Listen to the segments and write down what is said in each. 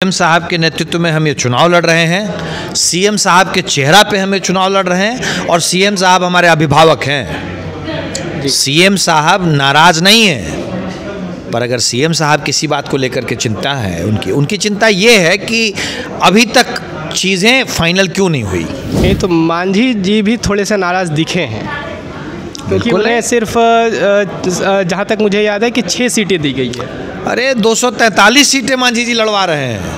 CM साहब के नेतृत्व में हम ये चुनाव लड़ रहे हैं। सीएम साहब के चेहरा पे हम ये चुनाव लड़ रहे हैं और सीएम साहब हमारे अभिभावक हैं। सीएम साहब नाराज नहीं है, पर अगर सीएम साहब किसी बात को लेकर के चिंता है, उनकी चिंता ये है कि अभी तक चीज़ें फाइनल क्यों नहीं हुई। ये तो मांझी जी भी थोड़े से नाराज़ दिखे हैं, क्योंकि उन्हें सिर्फ जहाँ तक मुझे याद है कि 6 सीटें दी गई है। अरे 243 सीटें मांझी जी लड़वा रहे हैं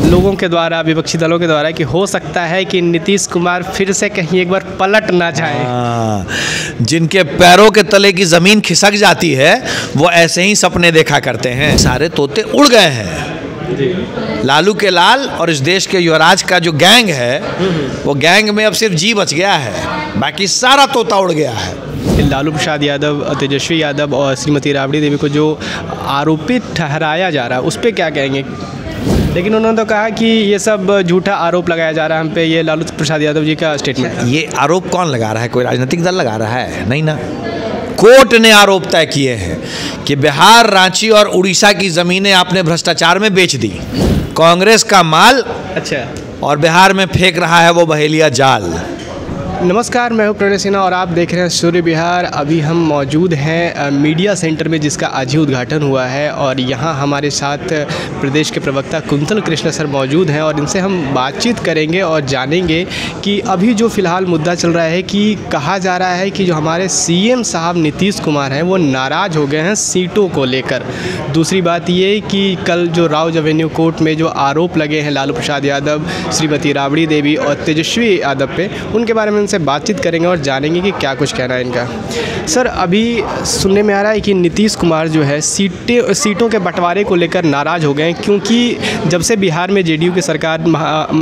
लोगों के द्वारा, विपक्षी दलों के द्वारा, कि हो सकता है कि नीतीश कुमार फिर से कहीं एक बार पलट ना जाए। जिनके पैरों के तले की ज़मीन खिसक जाती है वो ऐसे ही सपने देखा करते हैं। सारे तोते उड़ गए हैं। लालू के लाल और इस देश के युवराज का जो गैंग है, वो गैंग में अब सिर्फ जी बच गया है, बाकी सारा तोता उड़ गया है। लालू प्रसाद यादव, तेजस्वी यादव और श्रीमती राबड़ी देवी को जो आरोपित ठहराया जा रहा है, उस पर क्या कहेंगे? लेकिन उन्होंने तो कहा कि ये सब झूठा आरोप लगाया जा रहा है हम पे। ये लालू प्रसाद यादव जी का स्टेटमेंट है। ये आरोप कौन लगा रहा है? कोई राजनीतिक दल लगा रहा है? नहीं ना। कोर्ट ने आरोप तय किए हैं कि बिहार, रांची और उड़ीसा की ज़मीनें आपने भ्रष्टाचार में बेच दी। कांग्रेस का माल अच्छा, और बिहार में फेंक रहा है वो बहेलिया जाल। नमस्कार, मैं हूं प्रणय सिन्हा और आप देख रहे हैं सूर्य विहार। अभी हम मौजूद हैं मीडिया सेंटर में, जिसका आज ही उद्घाटन हुआ है, और यहाँ हमारे साथ प्रदेश के प्रवक्ता कुंतल कृष्ण सर मौजूद हैं और इनसे हम बातचीत करेंगे और जानेंगे कि अभी जो फ़िलहाल मुद्दा चल रहा है कि कहा जा रहा है कि जो हमारे सीएम साहब नीतीश कुमार हैं वो नाराज़ हो गए हैं सीटों को लेकर। दूसरी बात ये कि कल जो राउज एवेन्यू कोर्ट में जो आरोप लगे हैं लालू प्रसाद यादव, श्रीमती राबड़ी देवी और तेजस्वी यादव पे, उनके बारे में से बातचीत करेंगे और जानेंगे कि क्या कुछ कहना है इनका। सर, अभी सुनने में आ रहा है कि नीतीश कुमार जो है सीटों के बंटवारे को लेकर नाराज़ हो गए हैं, क्योंकि जब से बिहार में जेडीयू की सरकार,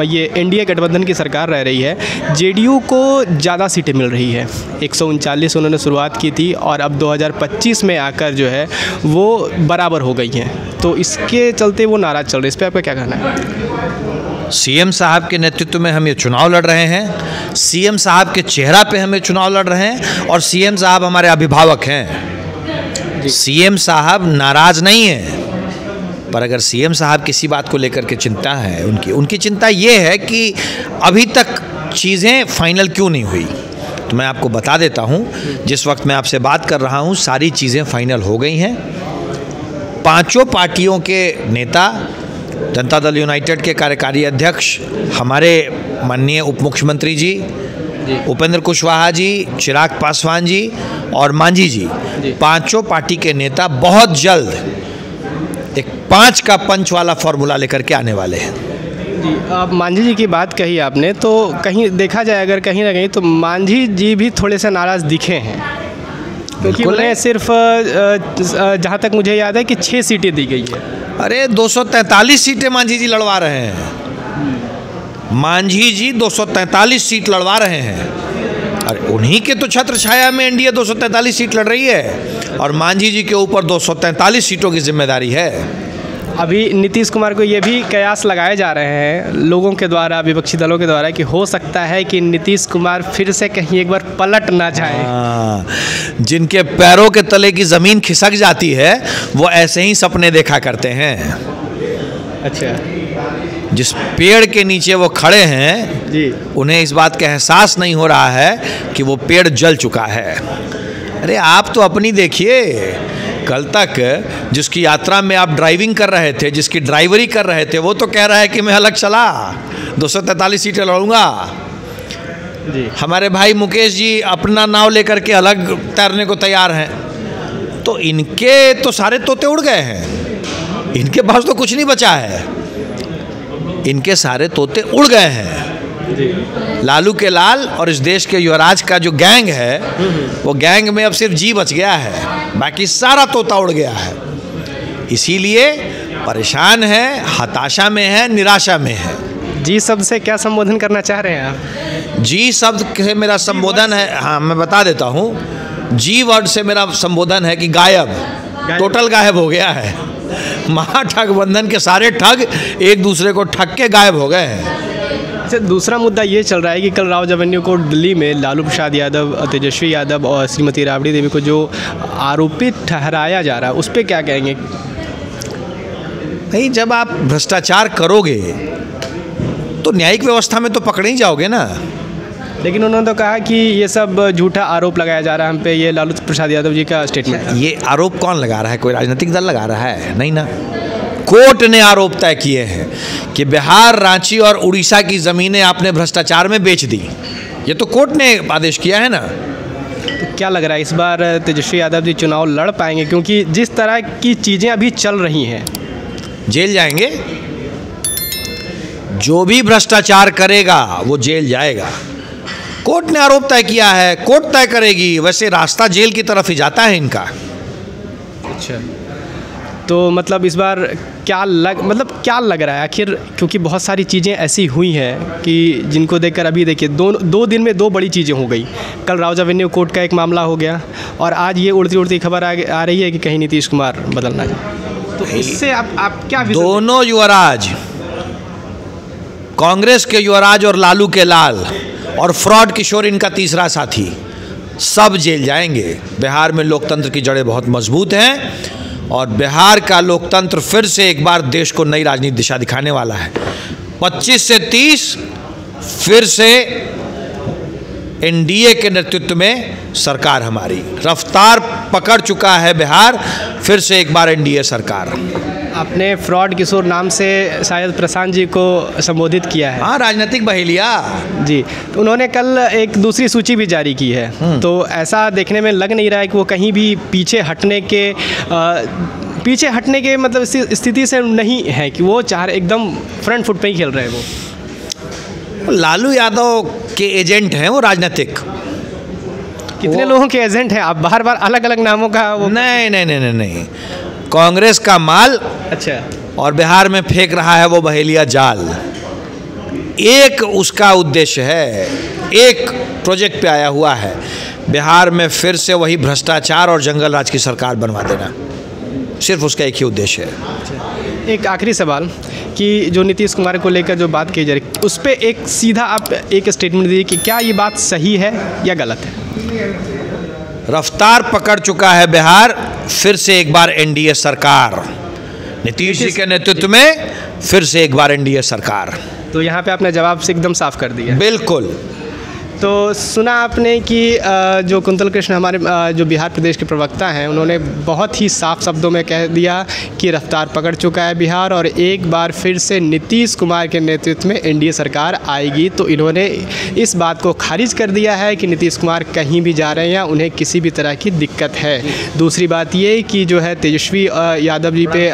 ये एनडीए गठबंधन की सरकार रह रही है, जेडीयू को ज़्यादा सीटें मिल रही है। 139 उन्होंने शुरुआत की थी और अब 2025 में आकर जो है वो बराबर हो गई हैं, तो इसके चलते वो नाराज़ चल रहे हैं। इस पर आपका क्या कहना है? सीएम साहब के नेतृत्व में हम ये चुनाव लड़ रहे हैं। सीएम साहब के चेहरा पे हम ये चुनाव लड़ रहे हैं और सीएम साहब हमारे अभिभावक हैं। सीएम साहब नाराज नहीं है, पर अगर सीएम साहब किसी बात को लेकर के चिंता है, उनकी चिंता ये है कि अभी तक चीज़ें फाइनल क्यों नहीं हुई। तो मैं आपको बता देता हूँ, जिस वक्त मैं आपसे बात कर रहा हूँ सारी चीज़ें फाइनल हो गई हैं। पांचों पार्टियों के नेता, जनता दल यूनाइटेड के कार्यकारी अध्यक्ष, हमारे माननीय उप मुख्यमंत्री जी उपेंद्र कुशवाहा जी, चिराग पासवान जी और मांझी जी, पांचों पार्टी के नेता बहुत जल्द एक 5 का पंच वाला फॉर्मूला लेकर के आने वाले हैं। जी, अब मांझी जी की बात कही आपने, तो कहीं देखा जाए अगर कहीं ना कहीं तो मांझी जी भी थोड़े से नाराज़ दिखे हैं, क्योंकि उन्हें सिर्फ जहाँ तक मुझे याद है कि 6 सीटें दी गई है। अरे 243 सीटें मांझी जी लड़वा रहे हैं। मांझी जी 243 सीट लड़वा रहे हैं। अरे उन्हीं के तो छत्र छाया में एनडीए 243 सीट लड़ रही है और मांझी जी के ऊपर 243 सीटों की जिम्मेदारी है। अभी नीतीश कुमार को ये भी कयास लगाए जा रहे हैं लोगों के द्वारा, विपक्षी दलों के द्वारा, कि हो सकता है कि नीतीश कुमार फिर से कहीं एक बार पलट ना जाए। जिनके पैरों के तले की ज़मीन खिसक जाती है वो ऐसे ही सपने देखा करते हैं। अच्छा, जिस पेड़ के नीचे वो खड़े हैं जी, उन्हें इस बात का एहसास नहीं हो रहा है कि वो पेड़ जल चुका है। अरे आप तो अपनी देखिए, कल तक जिसकी यात्रा में आप ड्राइविंग कर रहे थे, जिसकी ड्राइवरी कर रहे थे, वो तो कह रहा है कि मैं अलग चला 243 सीटें लड़ूंगा। जी, हमारे भाई मुकेश जी अपना नाव लेकर के अलग तैरने को तैयार हैं। तो इनके तो सारे तोते उड़ गए हैं, इनके पास तो कुछ नहीं बचा है। इनके सारे तोते उड़ गए हैं। लालू के लाल और इस देश के युवराज का जो गैंग है, वो गैंग में अब सिर्फ जी बच गया है, बाकी सारा तोता उड़ गया है। इसीलिए परेशान है, हताशा में है, निराशा में है। जी शब्द से क्या संबोधन करना चाह रहे हैं आप? जी शब्द से मेरा संबोधन है, हाँ मैं बता देता हूँ, जी वर्ड से मेरा संबोधन है कि गायब, टोटल गायब हो गया है। महाठगबंधन के सारे ठग एक दूसरे को ठग के गायब हो गए हैं। अच्छा, दूसरा मुद्दा ये चल रहा है कि कल राउज एवेन्यू कोर्ट दिल्ली में लालू प्रसाद यादव, तेजस्वी यादव और श्रीमती राबड़ी देवी को जो आरोपित ठहराया जा रहा है, उस पर क्या कहेंगे? नहीं, जब आप भ्रष्टाचार करोगे तो न्यायिक व्यवस्था में तो पकड़े ही जाओगे ना। लेकिन उन्होंने तो कहा कि ये सब झूठा आरोप लगाया जा रहा है हम पे, ये लालू प्रसाद यादव जी का स्टेटमेंट है। ये आरोप कौन लगा रहा है? कोई राजनीतिक दल लगा रहा है? नहीं ना। कोर्ट ने आरोप तय किए हैं कि बिहार, रांची और उड़ीसा की ज़मीनें आपने भ्रष्टाचार में बेच दी। ये तो कोर्ट ने आदेश किया है ना। तो क्या लग रहा है इस बार तेजस्वी यादव जी चुनाव लड़ पाएंगे? क्योंकि जिस तरह की चीज़ें अभी चल रही हैं, जेल जाएंगे। जो भी भ्रष्टाचार करेगा वो जेल जाएगा। कोर्ट ने आरोप तय किया है, कोर्ट तय करेगी। वैसे रास्ता जेल की तरफ ही जाता है इनका। अच्छा, तो मतलब इस बार क्या लग रहा है आखिर? क्योंकि बहुत सारी चीज़ें ऐसी हुई हैं कि जिनको देखकर अभी देखिए दो दिन में दो बड़ी चीज़ें हो गई। कल राउज एवेन्यू कोर्ट का एक मामला हो गया और आज ये उड़ती उड़ती खबर आ रही है कि कहीं नीतीश कुमार बदलना है। तो इससे आप क्या दोनों युवराज, कांग्रेस के युवराज और लालू के लाल और फ्रॉड किशोर इनका तीसरा साथी, सब जेल जाएंगे। बिहार में लोकतंत्र की जड़ें बहुत मजबूत हैं और बिहार का लोकतंत्र फिर से एक बार देश को नई राजनीतिक दिशा दिखाने वाला है। 25 से 30 फिर से एनडीए के नेतृत्व में सरकार हमारी रफ्तार पकड़ चुका है। बिहार फिर से एक बार एनडीए सरकार। आपने फ्रॉड किशोर नाम से शायद प्रशांत जी को संबोधित किया है। हाँ, राजनीतिक बहेलिया जी। तो उन्होंने कल एक दूसरी सूची भी जारी की है, तो ऐसा देखने में लग नहीं रहा है कि वो कहीं भी पीछे हटने के मतलब स्थिति से नहीं है कि वो चाह एकदम फ्रंट फुट पे ही खेल रहे हैं। वो लालू यादव के एजेंट हैं, वो राजनीतिक। कितने लोगों के एजेंट हैं? आप बार बार अलग अलग नामों का वो नहीं, कांग्रेस का माल। अच्छा। और बिहार में फेंक रहा है वो बहेलिया जाल। एक उसका उद्देश्य है, एक प्रोजेक्ट पे आया हुआ है, बिहार में फिर से वही भ्रष्टाचार और जंगल राज की सरकार बनवा देना। सिर्फ उसका एक ही उद्देश्य है। एक आखिरी सवाल कि जो नीतीश कुमार को लेकर जो बात की जा रही, उस पर एक सीधा आप एक स्टेटमेंट दीजिए कि क्या ये बात सही है या गलत है? रफ्तार पकड़ चुका है बिहार, फिर से एक बार एनडीए सरकार, नीतीश जी के नेतृत्व में फिर से एक बार एनडीए सरकार। तो यहाँ पे आपने जवाब से एकदम साफ कर दिया। बिल्कुल। तो सुना आपने कि जो कुंतल कृष्ण हमारे जो बिहार प्रदेश के प्रवक्ता हैं, उन्होंने बहुत ही साफ शब्दों में कह दिया कि रफ्तार पकड़ चुका है बिहार और एक बार फिर से नीतीश कुमार के नेतृत्व में एनडीए सरकार आएगी। तो इन्होंने इस बात को खारिज कर दिया है कि नीतीश कुमार कहीं भी जा रहे हैं या उन्हें किसी भी तरह की दिक्कत है। दूसरी बात ये कि जो है तेजस्वी यादव जी पे,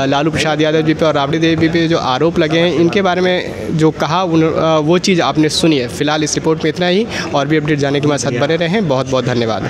लालू प्रसाद यादव जी पे और राबड़ी देवी पे जो आरोप लगे हैं, इनके बारे में जो कहा वो चीज़ आपने सुनी है। फिलहाल इस रिपोर्ट में इतना ही, और भी अपडेट जाने के बाद साथ बने रहें। बहुत बहुत धन्यवाद।